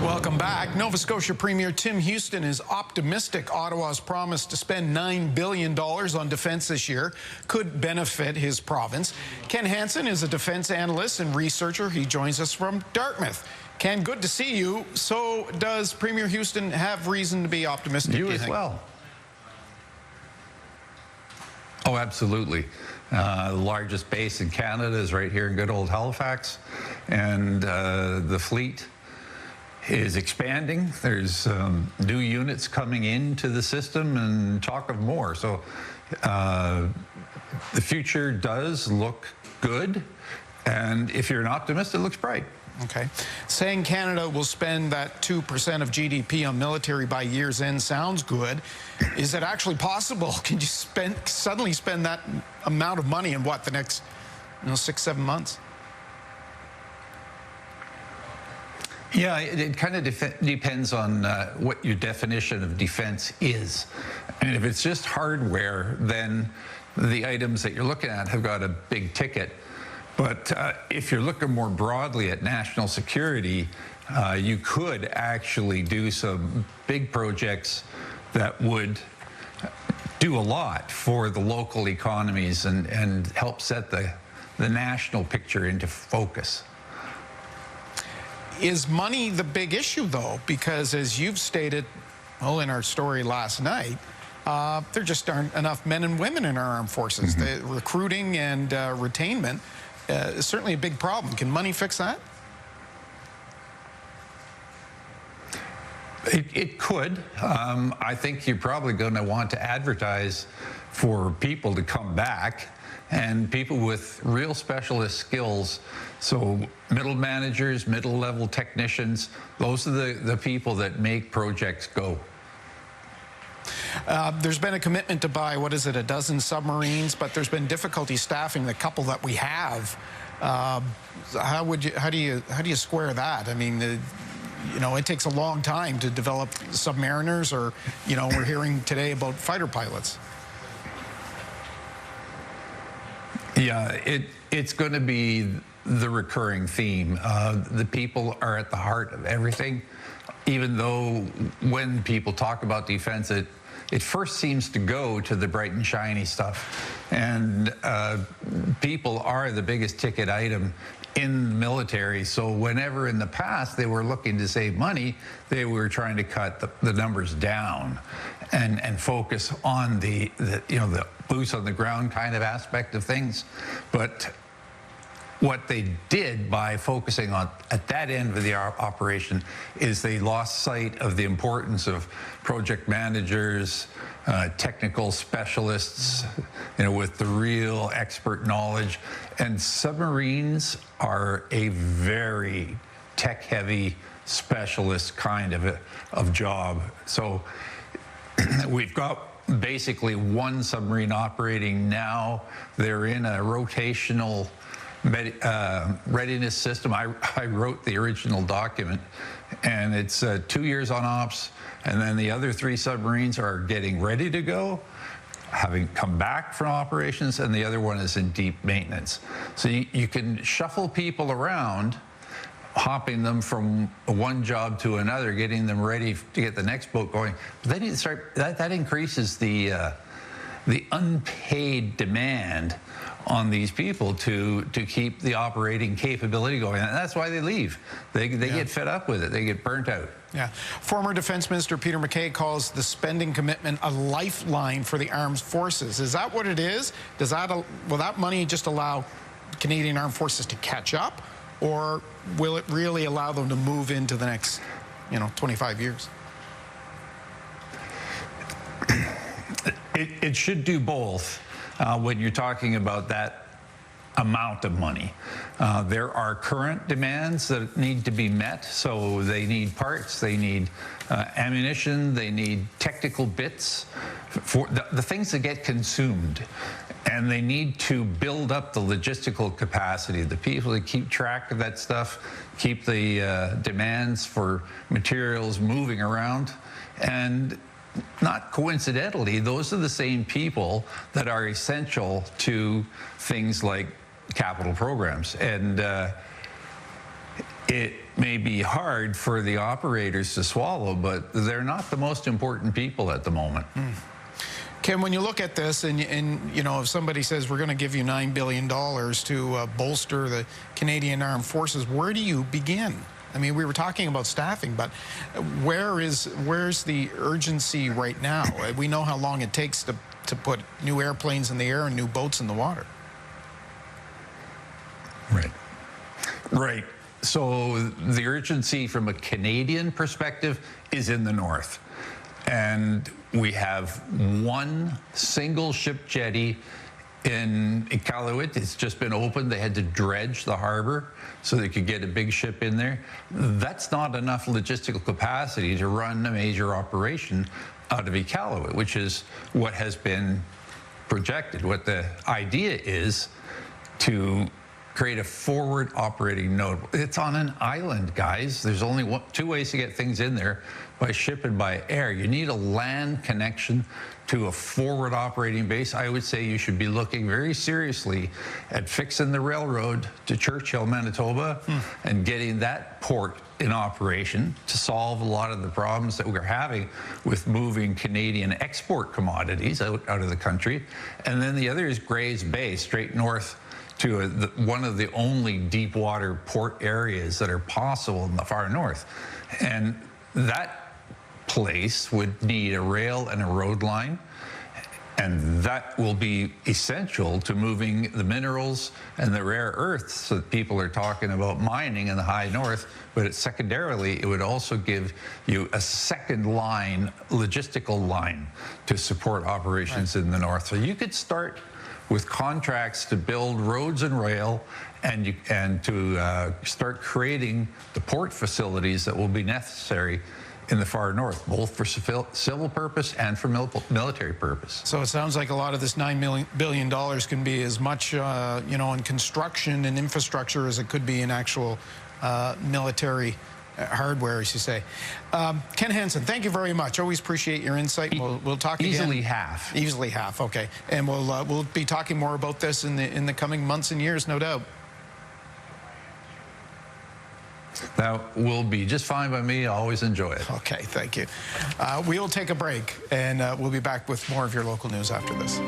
Welcome back. Nova Scotia Premier Tim Houston is optimistic Ottawa's promise to spend $9 billion on defence this year could benefit his province. Ken Hansen is a defence analyst and researcher. He joins us from Dartmouth. Ken, good to see you. So does Premier Houston have reason to be optimistic? You as well. Oh, absolutely. The largest base in Canada is right here in good old Halifax, and the fleet is expanding. There's new units coming into the system and talk of more. So the future does look good, and if you're an optimist, it looks bright. Okay. Saying Canada will spend that 2% of GDP on military by year's end sounds good. Is it actually possible? Can you suddenly spend that amount of money in what, the next 6-7 months? Yeah, it kind of depends on what your definition of defense is. And if it's just hardware, then the items that you're looking at have got a big ticket. But if you're looking more broadly at national security, you could actually do some big projects that would do a lot for the local economies and help set the national picture into focus. Is money the big issue, though? Because as you've stated, well, in our story last night, there just aren't enough men and women in our armed forces. The recruiting and retainment is certainly a big problem. Can money fix that? It could. I think you're probably going to want to advertise for people to come back, and people with real specialist skills. So middle managers, middle-level technicians, those are the people that make projects go. There's been a commitment to buy, what is it, a dozen submarines, but there's been difficulty staffing the couple that we have. How do you square that? I mean, it takes a long time to develop submariners, or we're hearing today about fighter pilots. Yeah, it's going to be the recurring theme. The people are at the heart of everything, even though when people talk about defense, it first seems to go to the bright and shiny stuff. And people are the biggest ticket item in the military. So whenever in the past they were looking to save money, they were trying to cut the numbers down and focus on the boots on the ground kind of aspect of things. But what they did by focusing on at that end of the operation is they lost sight of the importance of project managers, technical specialists, with the real expert knowledge. And submarines are a very tech-heavy specialist kind of job. So we've got basically one submarine operating now. They're in a rotational readiness system. I wrote the original document, and it's 2 years on ops, and then the other 3 submarines are getting ready to go, having come back from operations, and the other one is in deep maintenance. So you can shuffle people around, hopping them from one job to another, getting them ready to get the next boat going. But then you start, that increases the unpaid demand on these people to keep the operating capability going. And that's why they leave. They get fed up with it. They get burnt out. Yeah. Former Defense Minister Peter MacKay calls the spending commitment a lifeline for the armed forces. Is that what it is? Will that money just allow Canadian Armed Forces to catch up, or will it really allow them to move into the next 25 years? It should do both. When you're talking about that amount of money, there are current demands that need to be met. So they need parts, they need ammunition, they need technical bits for the things that get consumed. And they need to build up the logistical capacity, the people that keep track of that stuff, keep the demands for materials moving around. And not coincidentally, those are the same people that are essential to things like capital programs. And It may be hard for the operators to swallow, but they're not the most important people at the moment. Ken, when you look at this and you know, if somebody says we're going to give you $9 billion to bolster the Canadian Armed Forces, where do you begin? I mean, we were talking about staffing, but where's the urgency right now? We know how long it takes to put new airplanes in the air and new boats in the water. Right. So the urgency from a Canadian perspective is in the north. And we have one single ship jetty in Iqaluit. It's just been opened. They had to dredge the harbor so they could get a big ship in there. That's not enough logistical capacity to run a major operation out of Iqaluit, which is what has been projected. What the idea is to create a forward operating node. It's on an island, guys. There's only two ways to get things in there, by ship and by air. You need a land connection to a forward operating base. I would say you should be looking very seriously at fixing the railroad to Churchill, Manitoba, and getting that port in operation to solve a lot of the problems that we're having with moving Canadian export commodities out of the country. And then the other is Grays Bay, straight north to one of the only deep water port areas that are possible in the far north. And that place would need a rail and a road line, and that will be essential to moving the minerals and the rare earths that people are talking about mining in the high north. But secondarily, it would also give you a second line, logistical line, to support operations in the north. So you could start with contracts to build roads and rail, and to start creating the port facilities that will be necessary in the far north, both for civil purpose and for military purpose. So it sounds like a lot of this $9 billion can be as much, you know, in construction and infrastructure as it could be in actual military hardware, as you say. Ken Hansen, thank you very much. Always appreciate your insight. We'll talk again. Easily half. Easily half. Okay, and we'll be talking more about this in the coming months and years, no doubt. That will be just fine by me. I always enjoy it. Okay, thank you. We'll take a break, and we'll be back with more of your local news after this.